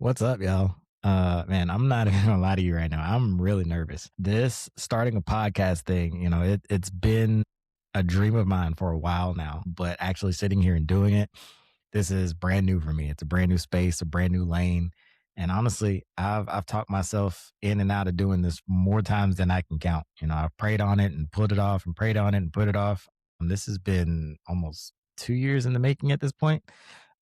What's up, y'all? Man, I'm not even gonna lie to you right now. I'm really nervous. This starting a podcast thing, it's been a dream of mine for a while now, but actually sitting here and doing it, this is brand new for me. It's a brand new space, a brand new lane. And honestly, I've talked myself in and out of doing this more times than I can count. I've prayed on it and put it off and prayed on it and put it off. And this has been almost 2 years in the making at this point.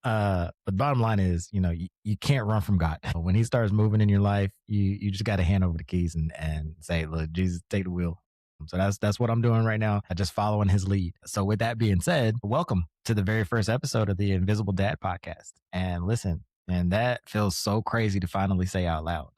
But bottom line is, you can't run from God. When He starts moving in your life, you just got to hand over the keys and say, "Look, Jesus, take the wheel." So that's what I'm doing right now. I just following His lead. So with that being said, welcome to the very first episode of the Invisible Dad podcast. And listen, and that feels so crazy to finally say out loud.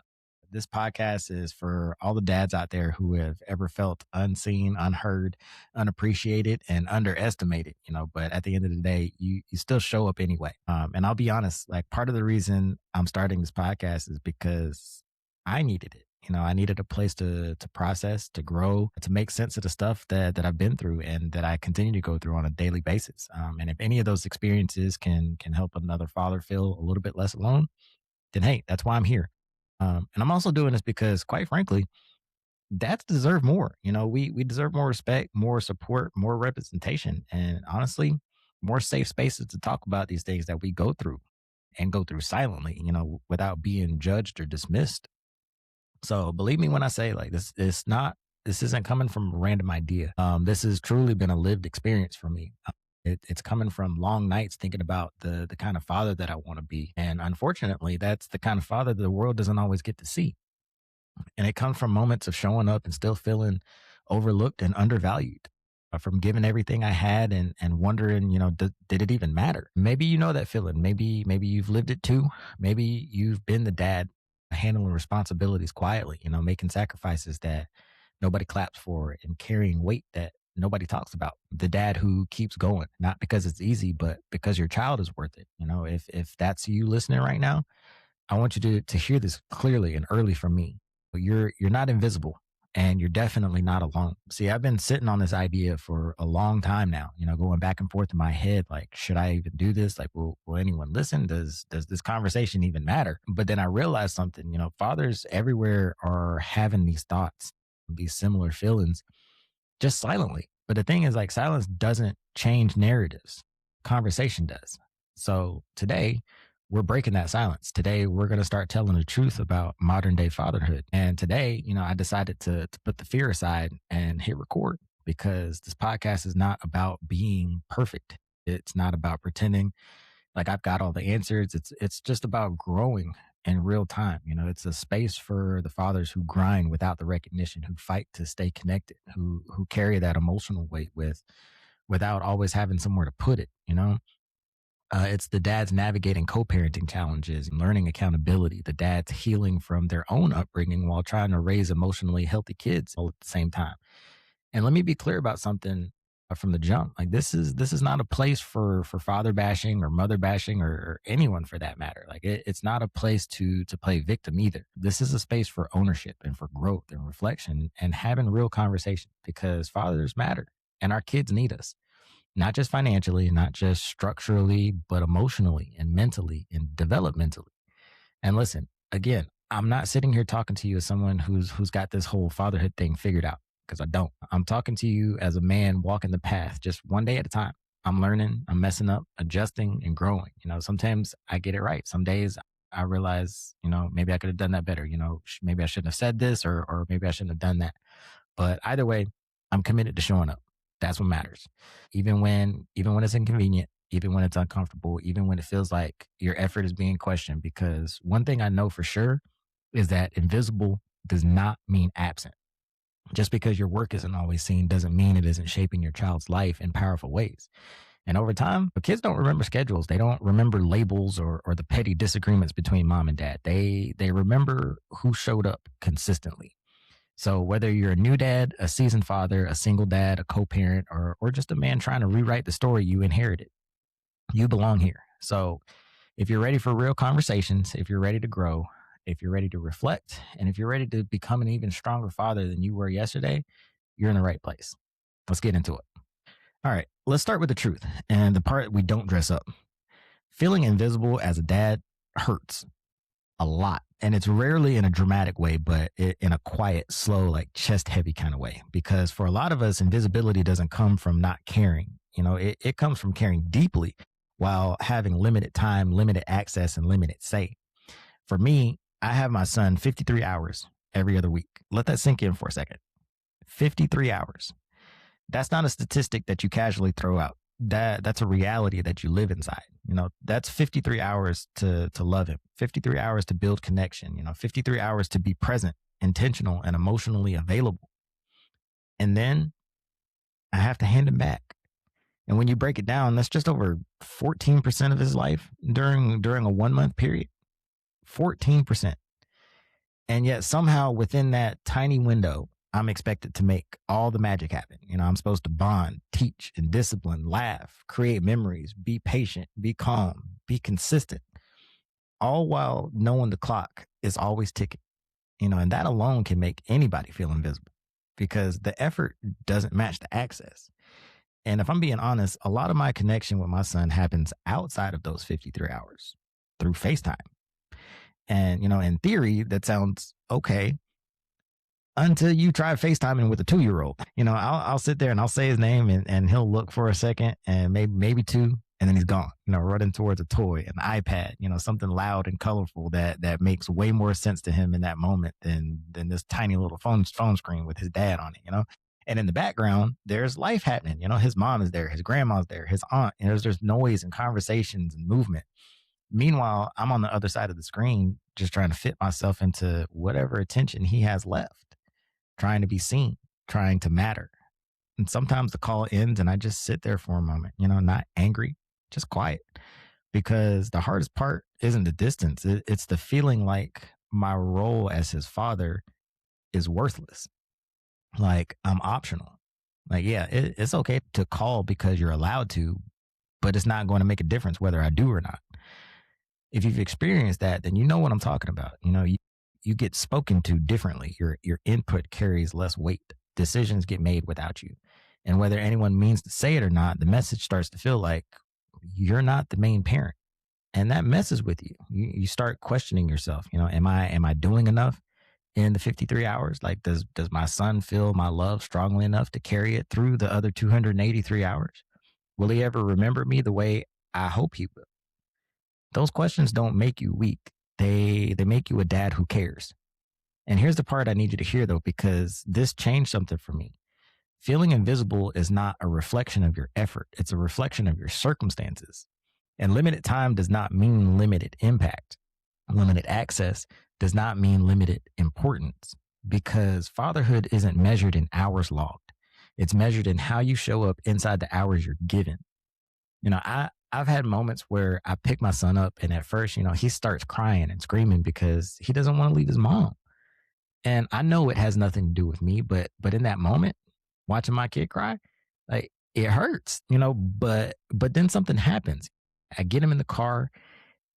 This podcast is for all the dads out there who have ever felt unseen, unheard, unappreciated, and underestimated, but at the end of the day, you still show up anyway. And I'll be honest, like part of the reason I'm starting this podcast is because I needed it. I needed a place to process, to grow, to make sense of the stuff that I've been through and that I continue to go through on a daily basis. And if any of those experiences can help another father feel a little bit less alone, then hey, that's why I'm here. And I'm also doing this because, quite frankly, dads deserve more. We deserve more respect, more support, more representation, and honestly, more safe spaces to talk about these things that we go through and go through silently, without being judged or dismissed. So believe me when I say like this, this isn't coming from a random idea. This has truly been a lived experience for me. It's coming from long nights thinking about the kind of father that I want to be, and unfortunately, that's the kind of father the world doesn't always get to see. And it comes from moments of showing up and still feeling overlooked and undervalued. From giving everything I had and wondering, did it even matter? Maybe you know that feeling. Maybe you've lived it too. Maybe you've been the dad handling responsibilities quietly, making sacrifices that nobody claps for and carrying weight that nobody talks about. The dad who keeps going, not because it's easy, but because your child is worth it. If that's you listening right now, I want you to hear this clearly and early from me. You're not invisible, and you're definitely not alone. See, I've been sitting on this idea for a long time now, going back and forth in my head, like, should I even do this? Like, will anyone listen? Does this conversation even matter? But then I realized something, fathers everywhere are having these thoughts, these similar feelings, just silently. But the thing is, like, silence doesn't change narratives, conversation does. So today, we're breaking that silence. Today, we're going to start telling the truth about modern day fatherhood. And today, I decided to put the fear aside and hit record because this podcast is not about being perfect. It's not about pretending like I've got all the answers. It's just about growing in real time. It's a space for the fathers who grind without the recognition, who fight to stay connected, who carry that emotional weight without always having somewhere to put it. It's the dads navigating co-parenting challenges and learning accountability, the dads healing from their own upbringing while trying to raise emotionally healthy kids all at the same time. And let me be clear about something from the jump. Like this is not a place for father bashing or mother bashing or anyone for that matter. Like it's not a place to play victim either. This is a space for ownership and for growth and reflection and having real conversation because fathers matter and our kids need us, not just financially, not just structurally, but emotionally and mentally and developmentally. And listen, again, I'm not sitting here talking to you as someone who's got this whole fatherhood thing figured out because I don't. I'm talking to you as a man walking the path just one day at a time. I'm learning, I'm messing up, adjusting and growing. Sometimes I get it right. Some days I realize, maybe I could have done that better. Maybe I shouldn't have said this or maybe I shouldn't have done that. But either way, I'm committed to showing up. That's what matters. Even when it's inconvenient, even when it's uncomfortable, even when it feels like your effort is being questioned. Because one thing I know for sure is that invisible does not mean absent. Just because your work isn't always seen doesn't mean it isn't shaping your child's life in powerful ways. And over time, the kids don't remember schedules. They don't remember labels or the petty disagreements between mom and dad. They remember who showed up consistently. So whether you're a new dad, a seasoned father, a single dad, a co-parent, or just a man trying to rewrite the story you inherited, you belong here. So if you're ready for real conversations, if you're ready to grow, if you're ready to reflect, and if you're ready to become an even stronger father than you were yesterday, you're in the right place. Let's get into it. All right, let's start with the truth and the part we don't dress up. Feeling invisible as a dad hurts. a lot. And it's rarely in a dramatic way, but in a quiet, slow, like chest heavy kind of way. Because for a lot of us, invisibility doesn't come from not caring. It comes from caring deeply while having limited time, limited access, and limited say. For me, I have my son 53 hours every other week. Let that sink in for a second. 53 hours. That's not a statistic that you casually throw out. That's a reality that you live inside. That's 53 hours to love him, 53 hours to build connection, 53 hours to be present, intentional, and emotionally available. And then I have to hand him back. And when you break it down, that's just over 14% of his life during a 1 month period. 14%. And yet somehow within that tiny window, I'm expected to make all the magic happen. I'm supposed to bond, teach, and discipline, laugh, create memories, be patient, be calm, be consistent, all while knowing the clock is always ticking. And that alone can make anybody feel invisible because the effort doesn't match the access. And if I'm being honest, a lot of my connection with my son happens outside of those 53 hours through FaceTime. And, in theory, that sounds okay until you try FaceTiming with a 2-year-old. I'll sit there and I'll say his name and he'll look for a second and maybe two, and then he's gone, running towards a toy, an iPad, something loud and colorful that makes way more sense to him in that moment than this tiny little phone screen with his dad on it. And in the background, there's life happening. His mom is there, his grandma's there, his aunt, there's noise and conversations and movement. Meanwhile, I'm on the other side of the screen, just trying to fit myself into whatever attention he has left, trying to be seen, trying to matter. And sometimes the call ends and I just sit there for a moment, not angry, just quiet. Because the hardest part isn't the distance, it's the feeling like my role as his father is worthless. Like I'm optional. Like, yeah, it's okay to call because you're allowed to, but it's not going to make a difference whether I do or not. If you've experienced that, then you know what I'm talking about. You get spoken to differently. Your input carries less weight. Decisions get made without you. And whether anyone means to say it or not, the message starts to feel like you're not the main parent. And that messes with you. You start questioning yourself. Am I doing enough in the 53 hours? Like, does my son feel my love strongly enough to carry it through the other 283 hours? Will he ever remember me the way I hope he will? Those questions don't make you weak. They make you a dad who cares. And here's the part I need you to hear though, because this changed something for me. Feeling invisible is not a reflection of your effort. It's a reflection of your circumstances. And limited time does not mean limited impact. Limited access does not mean limited importance, because fatherhood isn't measured in hours logged. It's measured in how you show up inside the hours you're given. I've had moments where I pick my son up and at first, he starts crying and screaming because he doesn't want to leave his mom. And I know it has nothing to do with me, but in that moment, watching my kid cry, like it hurts, but then something happens. I get him in the car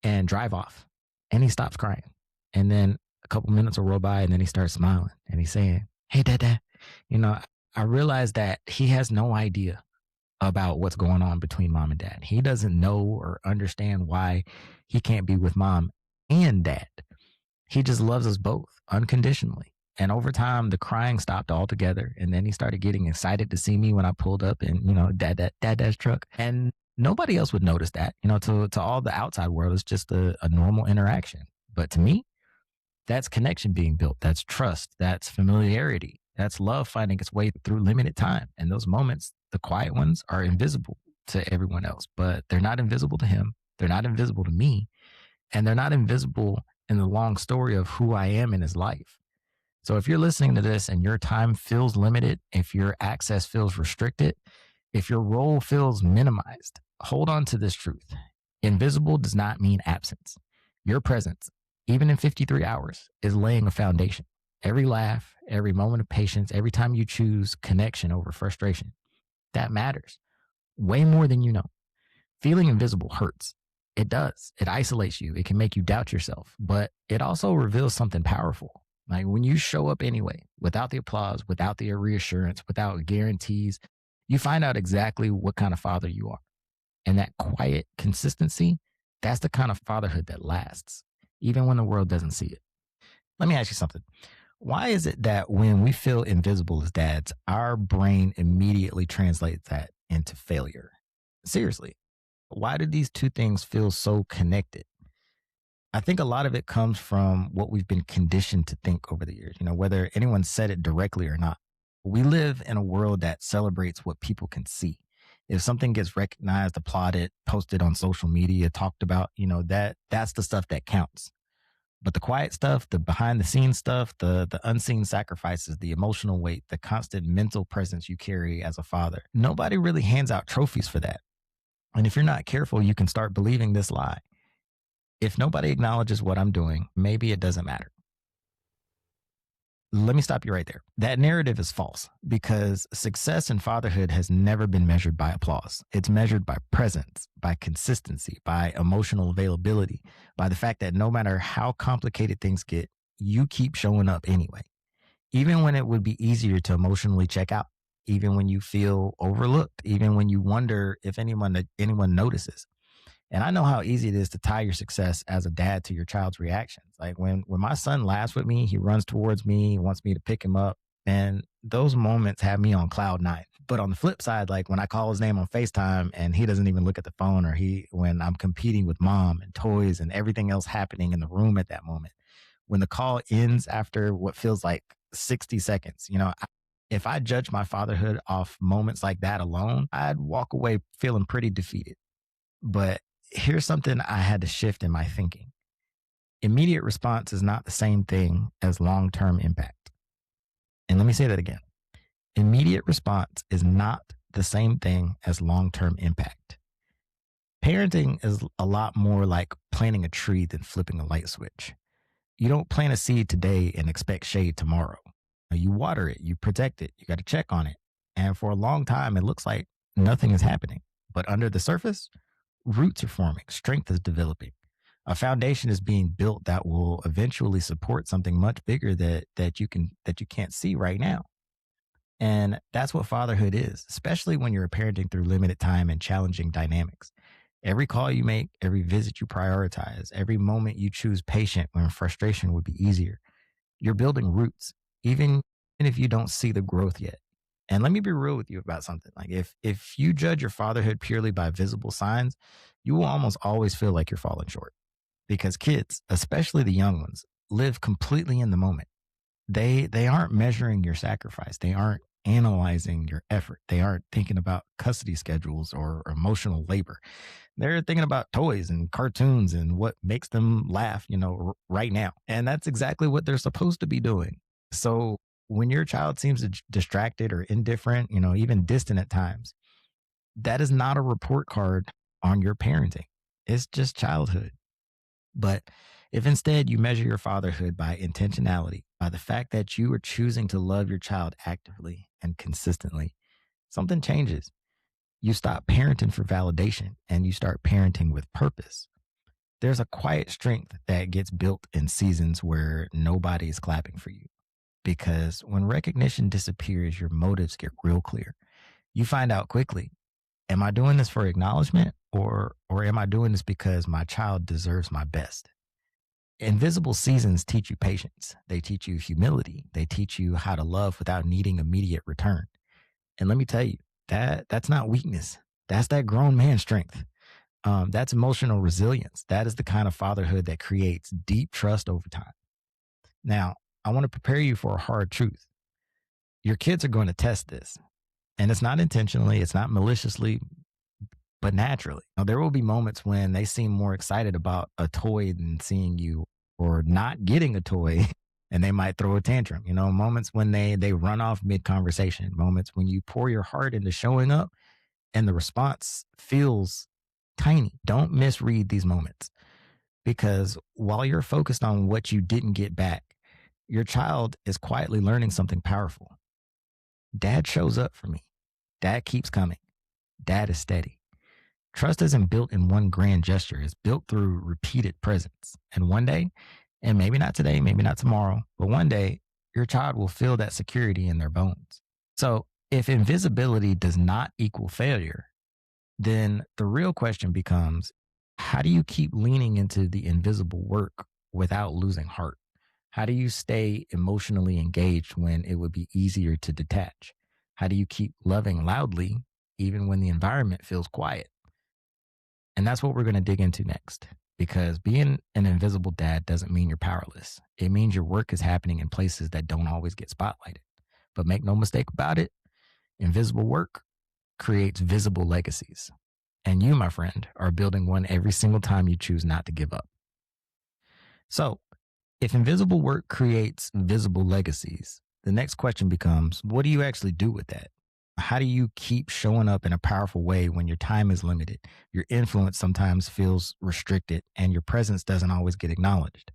and drive off and he stops crying. And then a couple minutes will roll by and then he starts smiling and he's saying, "Hey, dad." I realize that he has no idea about what's going on between mom and dad. He doesn't know or understand why he can't be with mom and dad. He just loves us both unconditionally. And over time, the crying stopped altogether. And then he started getting excited to see me when I pulled up and, dad's truck. And nobody else would notice that, to all the outside world, it's just a normal interaction. But to me, that's connection being built. That's trust. That's familiarity. That's love finding its way through limited time. And those moments, the quiet ones, are invisible to everyone else, but they're not invisible to him. They're not invisible to me. And they're not invisible in the long story of who I am in his life. So if you're listening to this and your time feels limited, if your access feels restricted, if your role feels minimized, hold on to this truth. Invisible does not mean absence. Your presence, even in 53 hours, is laying a foundation. Every laugh, every moment of patience, every time you choose connection over frustration, that matters way more than you know. Feeling invisible hurts. It does. It isolates you. It can make you doubt yourself, but it also reveals something powerful. Like when you show up anyway, without the applause, without the reassurance, without guarantees, you find out exactly what kind of father you are. And that quiet consistency, that's the kind of fatherhood that lasts. even when the world doesn't see it. Let me ask you something. Why is it that when we feel invisible as dads, our brain immediately translates that into failure? Seriously, why do these two things feel so connected? I think a lot of it comes from what we've been conditioned to think over the years, whether anyone said it directly or not. We live in a world that celebrates what people can see. If something gets recognized, applauded, posted on social media, talked about, that's the stuff that counts. But the quiet stuff, the behind the scenes stuff, the unseen sacrifices, the emotional weight, the constant mental presence you carry as a father, nobody really hands out trophies for that. And if you're not careful, you can start believing this lie. If nobody acknowledges what I'm doing, maybe it doesn't matter. Let me stop you right there. That narrative is false because success in fatherhood has never been measured by applause. It's measured by presence, by consistency, by emotional availability, by the fact that no matter how complicated things get, you keep showing up anyway. Even when it would be easier to emotionally check out, even when you feel overlooked, even when you wonder if anyone notices. And I know how easy it is to tie your success as a dad to your child's reactions. Like when my son laughs with me, he runs towards me, he wants me to pick him up. And those moments have me on cloud nine. But on the flip side, like when I call his name on FaceTime and he doesn't even look at the phone, or when I'm competing with mom and toys and everything else happening in the room at that moment, when the call ends after what feels like 60 seconds, if I judge my fatherhood off moments like that alone, I'd walk away feeling pretty defeated. But here's something I had to shift in my thinking. Immediate response is not the same thing as long term impact. And let me say that again. Immediate response is not the same thing as long term impact. Parenting is a lot more like planting a tree than flipping a light switch. You don't plant a seed today and expect shade tomorrow. You water it, you protect it, you got to check on it. And for a long time, it looks like nothing is happening. But under the surface, roots are forming, strength is developing. A foundation is being built that will eventually support something much bigger that you can't see right now. And that's what fatherhood is, especially when you're parenting through limited time and challenging dynamics. Every call you make, every visit you prioritize, every moment you choose patient when frustration would be easier. You're building roots, even if you don't see the growth yet. And let me be real with you about something. Like if you judge your fatherhood purely by visible signs, you will almost always feel like you're falling short. Because kids, especially the young ones, live completely in the moment. They aren't measuring your sacrifice. They aren't analyzing your effort. They aren't thinking about custody schedules or emotional labor. They're thinking about toys and cartoons and what makes them laugh, right now. And that's exactly what they're supposed to be doing. So when your child seems distracted or indifferent, even distant at times, that is not a report card on your parenting. It's just childhood. But if instead you measure your fatherhood by intentionality, by the fact that you are choosing to love your child actively and consistently, something changes. You stop parenting for validation and you start parenting with purpose. There's a quiet strength that gets built in seasons where nobody is clapping for you. Because when recognition disappears, your motives get real clear. You find out quickly, am I doing this for acknowledgement or am I doing this because my child deserves my best? Invisible seasons teach you patience. They teach you humility. They teach you how to love without needing immediate return. And let me tell you, that's not weakness. That's that grown man strength. That's emotional resilience. That is the kind of fatherhood that creates deep trust over time. Now, I want to prepare you for a hard truth. Your kids are going to test this, and it's not intentionally, it's not maliciously, but naturally. Now, there will be moments when they seem more excited about a toy than seeing you or not getting a toy. And they might throw a tantrum, moments when they run off mid conversation, moments when you pour your heart into showing up and the response feels tiny. Don't misread these moments because while you're focused on what you didn't get back, your child is quietly learning something powerful. Dad shows up for me. Dad keeps coming. Dad is steady. Trust isn't built in one grand gesture. It's built through repeated presence. And one day, and maybe not today, maybe not tomorrow, but one day, your child will feel that security in their bones. So if invisibility does not equal failure, then the real question becomes, how do you keep leaning into the invisible work without losing heart? How do you stay emotionally engaged when it would be easier to detach? How do you keep loving loudly even when the environment feels quiet? And that's what we're going to dig into next. Because being an invisible dad doesn't mean you're powerless. It means your work is happening in places that don't always get spotlighted. But make no mistake about it, invisible work creates visible legacies. And you, my friend, are building one every single time you choose not to give up. So, if invisible work creates visible legacies, the next question becomes, what do you actually do with that? How do you keep showing up in a powerful way when your time is limited, your influence sometimes feels restricted, and your presence doesn't always get acknowledged?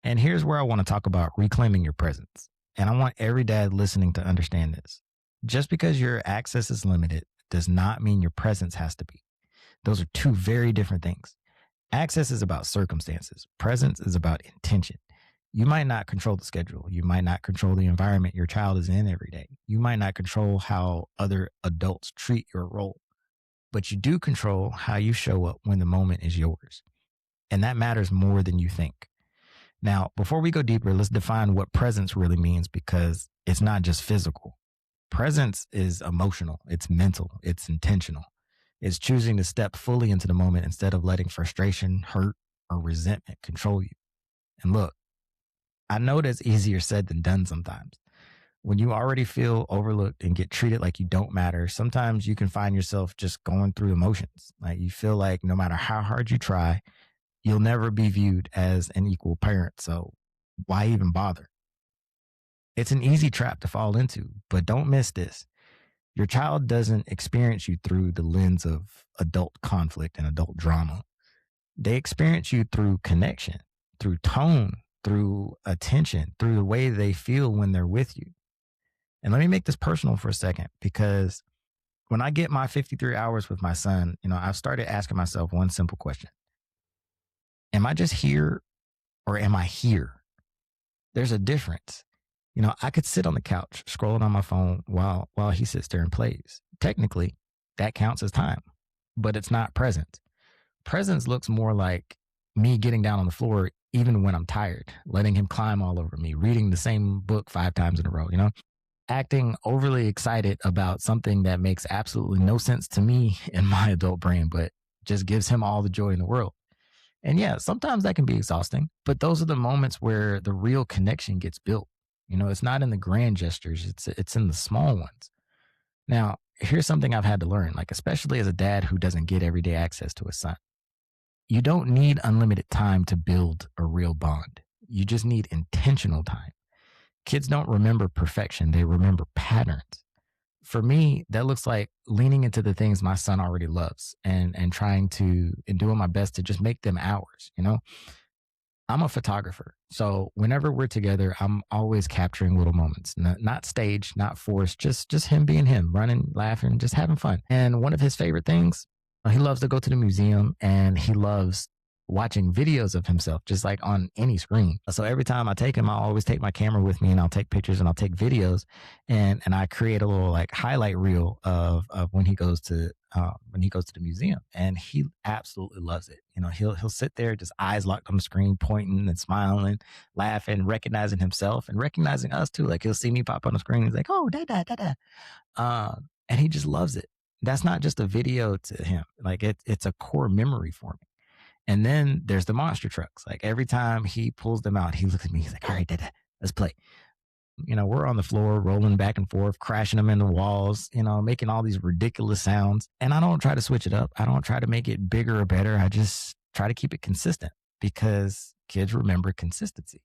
And here's where I want to talk about reclaiming your presence. And I want every dad listening to understand this. Just because your access is limited does not mean your presence has to be. Those are two very different things. Access is about circumstances, presence is about intention. You might not control the schedule. You might not control the environment your child is in every day. You might not control how other adults treat your role, but you do control how you show up when the moment is yours. And that matters more than you think. Now, before we go deeper, let's define what presence really means because it's not just physical. Presence is emotional, it's mental, it's intentional. It's choosing to step fully into the moment instead of letting frustration, hurt, or resentment control you. And look, I know that's easier said than done sometimes. When you already feel overlooked and get treated like you don't matter, sometimes you can find yourself just going through emotions. Like you feel like no matter how hard you try, you'll never be viewed as an equal parent. So why even bother? It's an easy trap to fall into, but don't miss this. Your child doesn't experience you through the lens of adult conflict and adult drama. They experience you through connection, through tone, through attention, through the way they feel when they're with you. And let me make this personal for a second because when I get my 53 hours with my son, I've started asking myself one simple question. Am I just here or am I here? There's a difference. I could sit on the couch scrolling on my phone while he sits there and plays. Technically, that counts as time, but it's not present. Presence looks more like me getting down on the floor even when I'm tired, letting him climb all over me, reading the same book 5 times in a row, acting overly excited about something that makes absolutely no sense to me in my adult brain, but just gives him all the joy in the world. And yeah, sometimes that can be exhausting, but those are the moments where the real connection gets built. It's not in the grand gestures, it's in the small ones. Now, here's something I've had to learn, like especially as a dad who doesn't get everyday access to his son. You don't need unlimited time to build a real bond. You just need intentional time. Kids don't remember perfection, they remember patterns. For me, that looks like leaning into the things my son already loves and trying to and doing my best to just make them ours. I'm a photographer. So whenever we're together, I'm always capturing little moments, not staged, not forced, just him being him, running, laughing, just having fun. And one of his favorite things, he loves to go to the museum and he loves watching videos of himself, just like on any screen. So every time I take him, I'll always take my camera with me and I'll take pictures and I'll take videos and I create a little like highlight reel of when he goes to the museum, and he absolutely loves it. He'll sit there, just eyes locked on the screen, pointing and smiling, laughing, recognizing himself and recognizing us too. Like he'll see me pop on the screen. He's like, "Oh, da da da da," and he just loves it. That's not just a video to him. Like it's a core memory for me. And then there's the monster trucks. Like every time he pulls them out, he looks at me. He's like, "All right, Dada, let's play." We're on the floor, rolling back and forth, crashing them into walls, making all these ridiculous sounds. And I don't try to switch it up. I don't try to make it bigger or better. I just try to keep it consistent because kids remember consistency.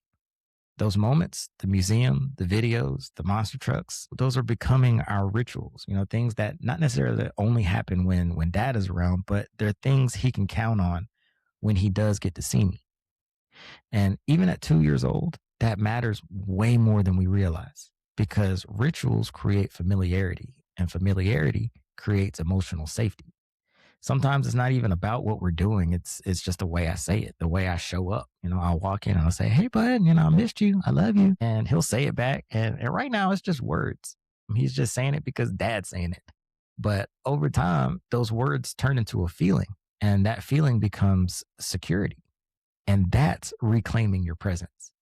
Those moments, the museum, the videos, the monster trucks, those are becoming our rituals, things that not necessarily only happen when dad is around, but they're things he can count on when he does get to see me. And even at 2 years old, that matters way more than we realize because rituals create familiarity and familiarity creates emotional safety. Sometimes it's not even about what we're doing. It's just the way I say it, the way I show up. I'll walk in and I'll say, "Hey bud, I missed you. I love you." And he'll say it back. And right now it's just words. He's just saying it because dad's saying it. But over time, those words turn into a feeling and that feeling becomes security. And that's reclaiming your presence.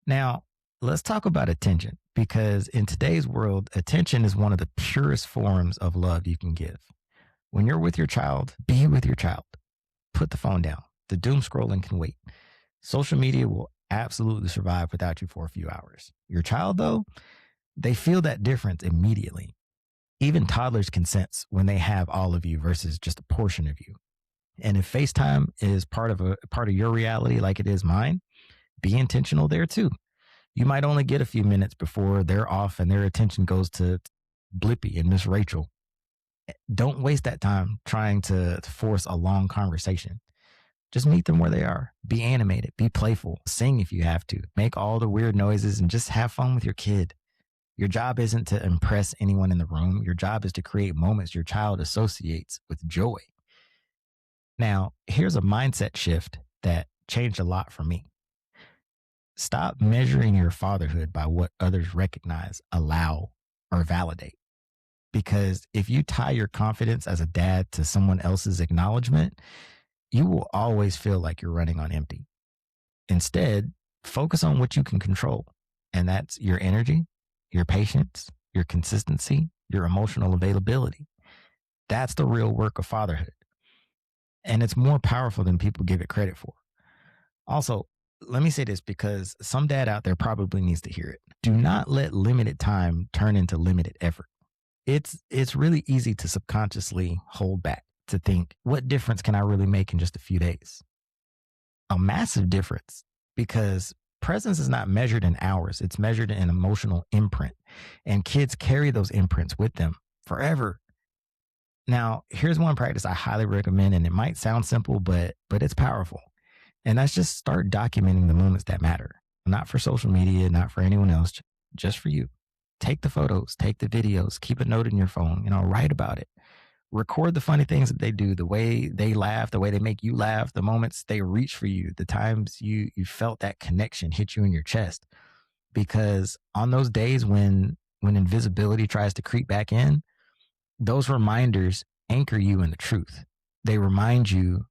Now, let's talk about attention because in today's world, attention is one of the purest forms of love you can give. When you're with your child, be with your child. Put the phone down. The doom scrolling can wait. Social media will absolutely survive without you for a few hours. Your child, though, they feel that difference immediately. Even toddlers can sense when they have all of you versus just a portion of you. And if FaceTime is part of your reality like it is mine, be intentional there too. You might only get a few minutes before they're off and their attention goes to Blippy and Miss Rachel. Don't waste that time trying to force a long conversation. Just meet them where they are. Be animated, be playful, sing if you have to, make all the weird noises and just have fun with your kid. Your job isn't to impress anyone in the room. Your job is to create moments your child associates with joy. Now, here's a mindset shift that changed a lot for me. Stop measuring your fatherhood by what others recognize, allow, or validate. Because if you tie your confidence as a dad to someone else's acknowledgement, you will always feel like you're running on empty. Instead, focus on what you can control, and that's your energy, your patience, your consistency, your emotional availability. That's the real work of fatherhood. And it's more powerful than people give it credit for. Also, let me say this because some dad out there probably needs to hear it. Do not let limited time turn into limited effort. It's really easy to subconsciously hold back, to think, what difference can I really make in just a few days? A massive difference, because presence is not measured in hours, it's measured in emotional imprint. And kids carry those imprints with them forever. Now, here's one practice I highly recommend, and it might sound simple, but it's powerful. And that's just start documenting the moments that matter. Not for social media, not for anyone else, just for you. Take the photos, take the videos, keep a note in your phone, write about it. Record the funny things that they do, the way they laugh, the way they make you laugh, the moments they reach for you, the times you felt that connection hit you in your chest. Because on those days when invisibility tries to creep back in, those reminders anchor you in the truth. They remind you,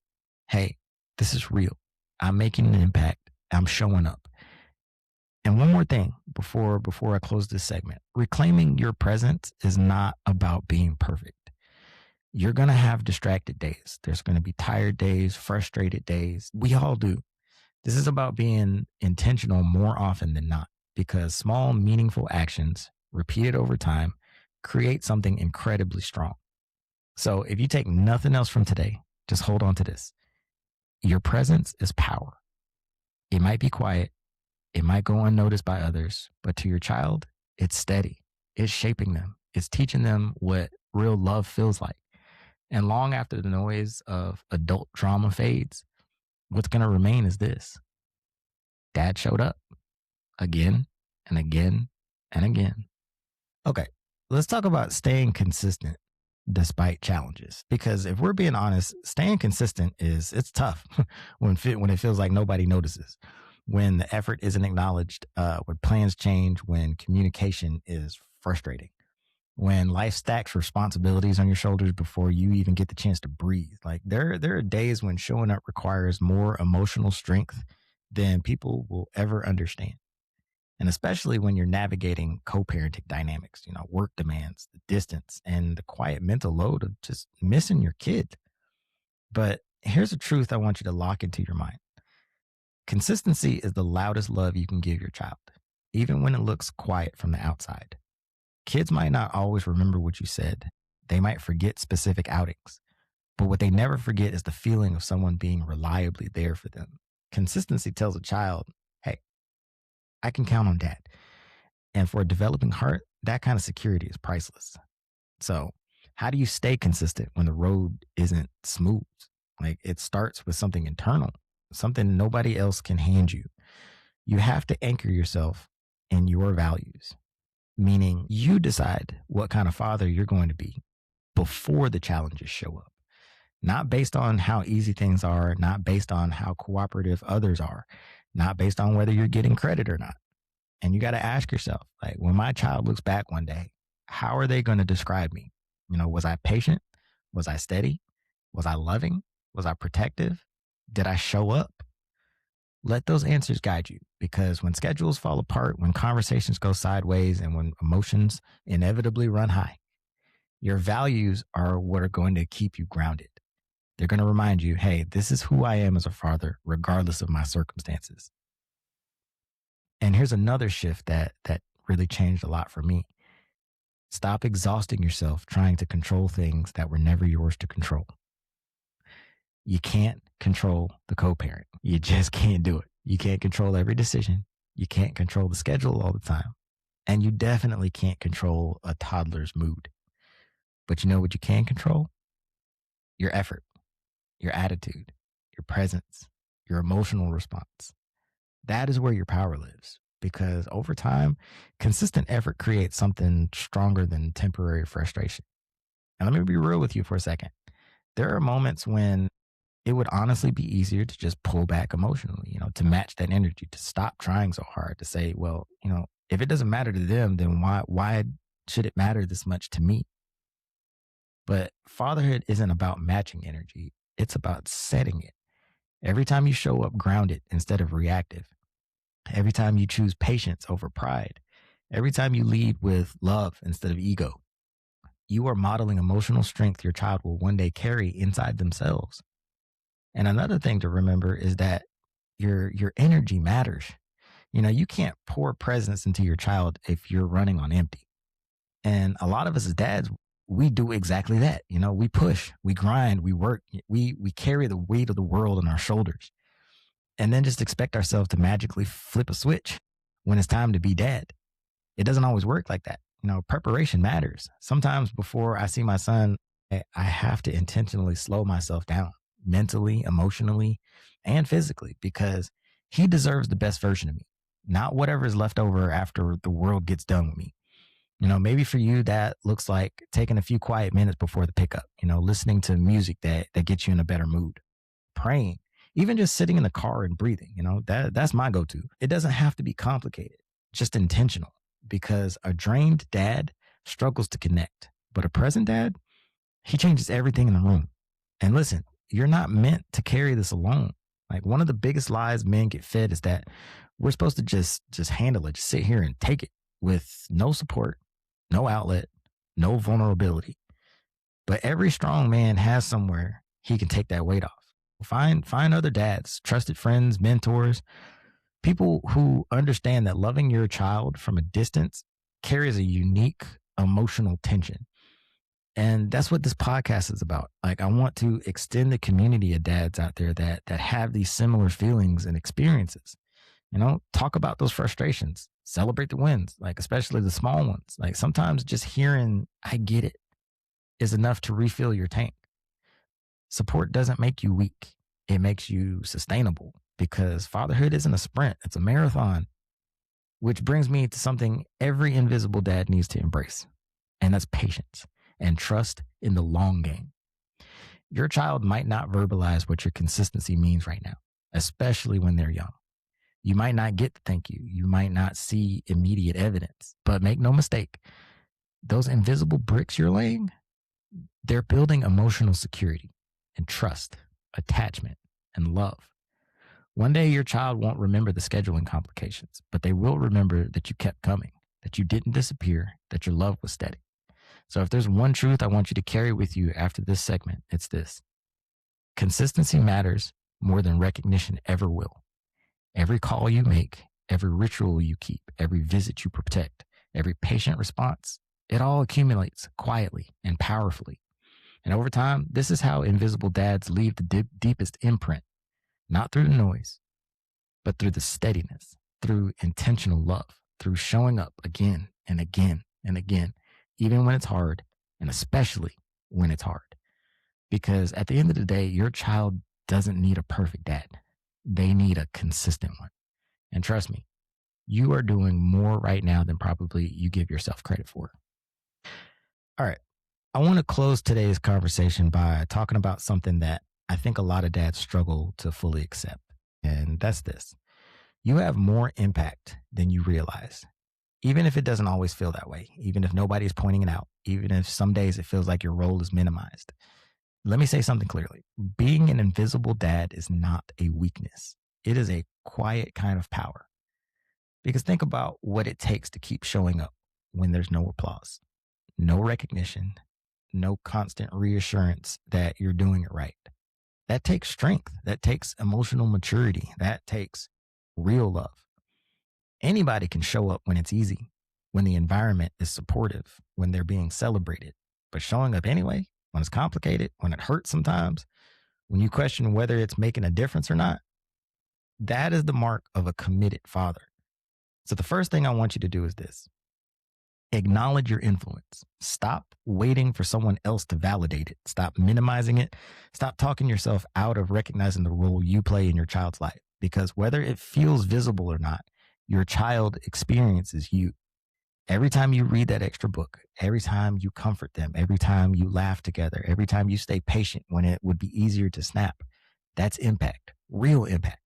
hey, this is real. I'm making an impact. I'm showing up. And one more thing before I close this segment. Reclaiming your presence is not about being perfect. You're going to have distracted days. There's going to be tired days, frustrated days. We all do. This is about being intentional more often than not, because small, meaningful actions repeated over time create something incredibly strong. So if you take nothing else from today, just hold on to this. Your presence is power. It might be quiet. It might go unnoticed by others, but to your child, it's steady. It's shaping them. It's teaching them what real love feels like. And long after the noise of adult drama fades, what's going to remain is this: dad showed up again and again and again. Okay, let's talk about staying consistent despite challenges. Because if we're being honest, staying consistent it's tough when it feels like nobody notices, when the effort isn't acknowledged, when plans change, when communication is frustrating, when life stacks responsibilities on your shoulders before you even get the chance to breathe. Like there are days when showing up requires more emotional strength than people will ever understand. And especially when you're navigating co-parenting dynamics, work demands, the distance, and the quiet mental load of just missing your kid. But here's a truth I want you to lock into your mind. Consistency is the loudest love you can give your child, even when it looks quiet from the outside. Kids might not always remember what you said. They might forget specific outings. But what they never forget is the feeling of someone being reliably there for them. Consistency tells a child, hey, I can count on dad. And for a developing heart, that kind of security is priceless. So, how do you stay consistent when the road isn't smooth? Like, it starts with something internal, something nobody else can hand you. You have to anchor yourself in your values, meaning you decide what kind of father you're going to be before the challenges show up. Not based on how easy things are, not based on how cooperative others are, not based on whether you're getting credit or not. And you got to ask yourself, like, when my child looks back one day, how are they going to describe me? Was I patient? Was I steady? Was I loving? Was I protective? Did I show up? Let those answers guide you, because when schedules fall apart, when conversations go sideways, and when emotions inevitably run high, your values are what are going to keep you grounded. They're going to remind you, hey, this is who I am as a father, regardless of my circumstances. And here's another shift that really changed a lot for me. Stop exhausting yourself trying to control things that were never yours to control. You can't control the co-parent. You just can't do it. You can't control every decision. You can't control the schedule all the time. And you definitely can't control a toddler's mood. But you know what you can control? Your effort, your attitude, your presence, your emotional response. That is where your power lives. Because over time, consistent effort creates something stronger than temporary frustration. And let me be real with you for a second. There are moments when it would honestly be easier to just pull back emotionally, to match that energy, to stop trying so hard, to say, well, if it doesn't matter to them, then why should it matter this much to me? But fatherhood isn't about matching energy. It's about setting it. Every time you show up grounded instead of reactive, every time you choose patience over pride, every time you lead with love instead of ego, you are modeling emotional strength your child will one day carry inside themselves. And another thing to remember is that your energy matters. You can't pour presence into your child if you're running on empty. And a lot of us as dads, we do exactly that. We push, we grind, we work, we carry the weight of the world on our shoulders, and then just expect ourselves to magically flip a switch when it's time to be dad. It doesn't always work like that. Preparation matters. Sometimes before I see my son, I have to intentionally slow myself down mentally, emotionally, and physically, because he deserves the best version of me, not whatever is left over after the world gets done with me. Maybe for you, that looks like taking a few quiet minutes before the pickup, listening to music that gets you in a better mood, praying, even just sitting in the car and breathing. That's my go-to. It doesn't have to be complicated, just intentional, because a drained dad struggles to connect, but a present dad, he changes everything in the room. And listen, you're not meant to carry this alone. Like, one of the biggest lies men get fed is that we're supposed to just handle it, just sit here and take it with no support, no outlet, no vulnerability. But every strong man has somewhere he can take that weight off. Find other dads, trusted friends, mentors, people who understand that loving your child from a distance carries a unique emotional tension. And that's what this podcast is about. Like, I want to extend the community of dads out there that have these similar feelings and experiences. Talk about those frustrations, celebrate the wins, like especially the small ones. Like, sometimes just hearing "I get it" is enough to refill your tank. Support doesn't make you weak. It makes you sustainable, because fatherhood isn't a sprint, it's a marathon. Which brings me to something every invisible dad needs to embrace, and that's patience and trust in the long game. Your child might not verbalize what your consistency means right now, especially when they're young. You might not get the thank you. You might not see immediate evidence, but make no mistake, those invisible bricks you're laying, they're building emotional security and trust, attachment, and love. One day your child won't remember the scheduling complications, but they will remember that you kept coming, that you didn't disappear, that your love was steady. So if there's one truth I want you to carry with you after this segment, it's this: consistency matters more than recognition ever will. Every call you make, every ritual you keep, every visit you protect, every patient response, it all accumulates quietly and powerfully. And over time, this is how invisible dads leave the deepest imprint, not through the noise, but through the steadiness, through intentional love, through showing up again and again and again, even when it's hard, and especially when it's hard. Because at the end of the day, your child doesn't need a perfect dad. They need a consistent one. And trust me, you are doing more right now than probably you give yourself credit for. All right. I want to close today's conversation by talking about something that I think a lot of dads struggle to fully accept. And that's this: you have more impact than you realize, even if it doesn't always feel that way, even if nobody's pointing it out, even if some days it feels like your role is minimized. Let me say something clearly. Being an invisible dad is not a weakness. It is a quiet kind of power. Because think about what it takes to keep showing up when there's no applause, no recognition, no constant reassurance that you're doing it right. That takes strength. That takes emotional maturity. That takes real love. Anybody can show up when it's easy, when the environment is supportive, when they're being celebrated. But showing up anyway, when it's complicated, when it hurts sometimes, when you question whether it's making a difference or not, that is the mark of a committed father. So the first thing I want you to do is this: acknowledge your influence. Stop waiting for someone else to validate it. Stop minimizing it. Stop talking yourself out of recognizing the role you play in your child's life. Because whether it feels visible or not, your child experiences you. Every time you read that extra book, every time you comfort them, every time you laugh together, every time you stay patient when it would be easier to snap, that's impact, real impact.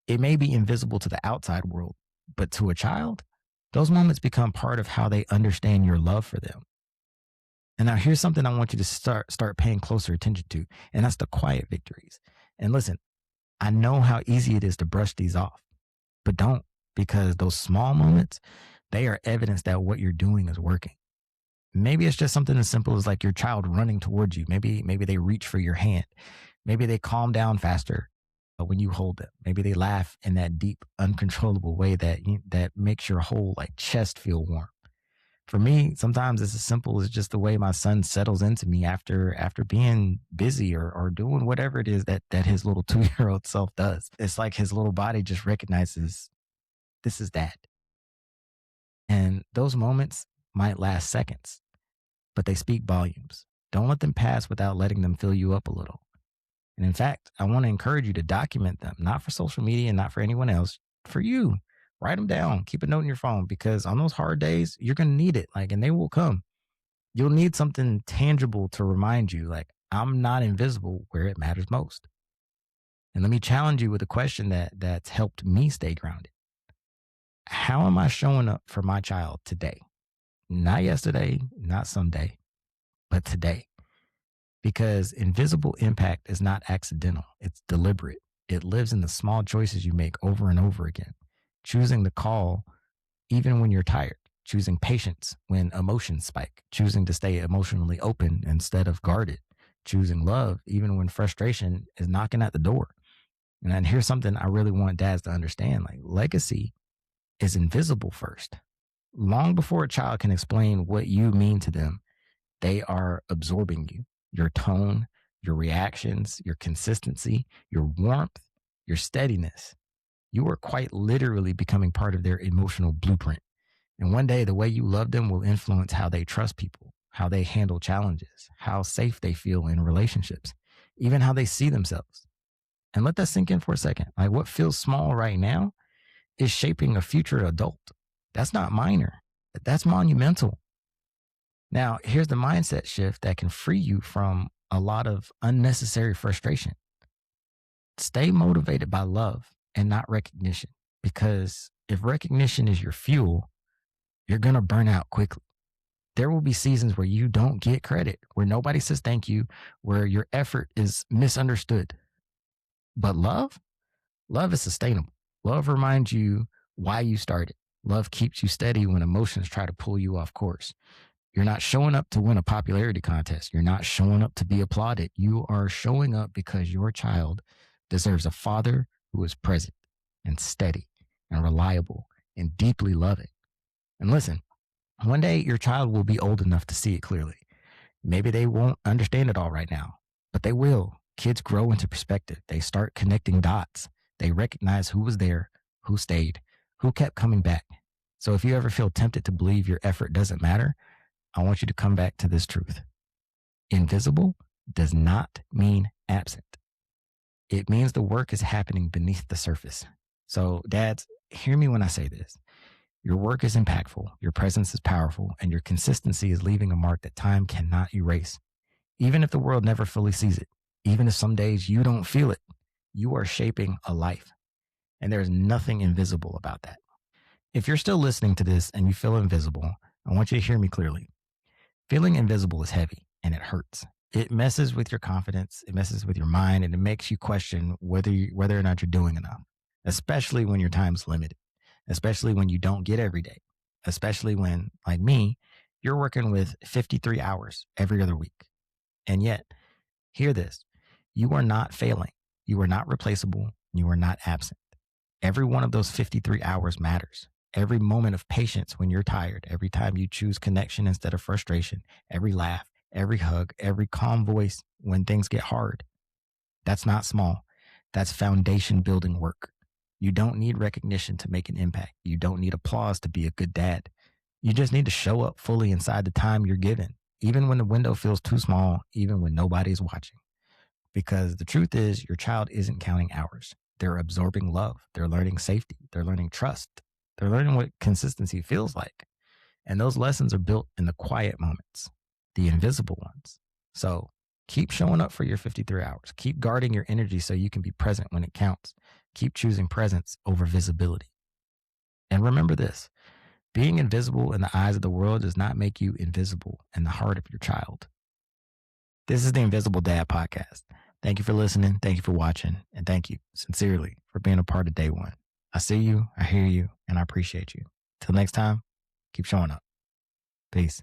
It may be invisible to the outside world, but to a child, those moments become part of how they understand your love for them. And now here's something I want you to start paying closer attention to, and that's the quiet victories. And listen, I know how easy it is to brush these off, but don't, because those small moments, they are evidence that what you're doing is working. Maybe it's just something as simple as like your child running towards you. Maybe they reach for your hand. Maybe they calm down faster when you hold them. Maybe they laugh in that deep, uncontrollable way that makes your whole like chest feel warm. For me, sometimes it's as simple as just the way my son settles into me after being busy or doing whatever it is that his little 2 year old self does. It's like his little body just recognizes this is dad. And those moments might last seconds, but they speak volumes. Don't let them pass without letting them fill you up a little. And in fact, I want to encourage you to document them, not for social media and not for anyone else, for you. Write them down, keep a note in your phone, because on those hard days, you're going to need it. Like, and they will come. You'll need something tangible to remind you, like, I'm not invisible where it matters most. And let me challenge you with a question that's helped me stay grounded. How am I showing up for my child today? Not yesterday, not someday, but today. Because invisible impact is not accidental, it's deliberate. It lives in the small choices you make over and over again. Choosing the call even when you're tired, choosing patience when emotions spike, choosing to stay emotionally open instead of guarded, choosing love even when frustration is knocking at the door. And then here's something I really want dads to understand: like, legacy is invisible first. Long before a child can explain what you mean to them, they are absorbing you, your tone, your reactions, your consistency, your warmth, your steadiness. You are quite literally becoming part of their emotional blueprint. And one day, the way you love them will influence how they trust people, how they handle challenges, how safe they feel in relationships, even how they see themselves. And let that sink in for a second. Like, what feels small right now is shaping a future adult. That's not minor, that's monumental. Now, here's the mindset shift that can free you from a lot of unnecessary frustration. Stay motivated by love and not recognition, because if recognition is your fuel, you're going to burn out quickly. There will be seasons where you don't get credit, where nobody says thank you, where your effort is misunderstood. But love is sustainable. Love reminds you why you started. Love keeps you steady when emotions try to pull you off course. You're not showing up to win a popularity contest. You're not showing up to be applauded. You are showing up because your child deserves a father who is present and steady and reliable and deeply loving. And listen, one day your child will be old enough to see it clearly. Maybe they won't understand it all right now, but they will. Kids grow into perspective. They start connecting dots. They recognize who was there, who stayed, who kept coming back. So if you ever feel tempted to believe your effort doesn't matter, I want you to come back to this truth. Invisible does not mean absent. It means the work is happening beneath the surface. So, dads, hear me when I say this. Your work is impactful, your presence is powerful, and your consistency is leaving a mark that time cannot erase. Even if the world never fully sees it, even if some days you don't feel it, you are shaping a life. And there's nothing invisible about that. If you're still listening to this and you feel invisible, I want you to hear me clearly. Feeling invisible is heavy and it hurts. it messes with your confidence, it messes with your mind, and it makes you question whether or not you're doing enough, especially when your time's limited, especially when you don't get every day, especially when, like me, you're working with 53 hours every other week. And yet, hear this, you are not failing, you are not replaceable, you are not absent. Every one of those 53 hours matters. Every moment of patience when you're tired, every time you choose connection instead of frustration, every laugh, every hug, every calm voice when things get hard. That's not small. That's foundation building work. You don't need recognition to make an impact. You don't need applause to be a good dad. You just need to show up fully inside the time you're given, even when the window feels too small, even when nobody's watching. Because the truth is, your child isn't counting hours. They're absorbing love. They're learning safety. They're learning trust. They're learning what consistency feels like. And those lessons are built in the quiet moments, the invisible ones. So keep showing up for your 53 hours. Keep guarding your energy so you can be present when it counts. Keep choosing presence over visibility. And remember this, being invisible in the eyes of the world does not make you invisible in the heart of your child. This is the Invisible Dad Podcast. Thank you for listening. Thank you for watching. And thank you sincerely for being a part of day one. I see you, I hear you, and I appreciate you. Till next time, keep showing up. Peace.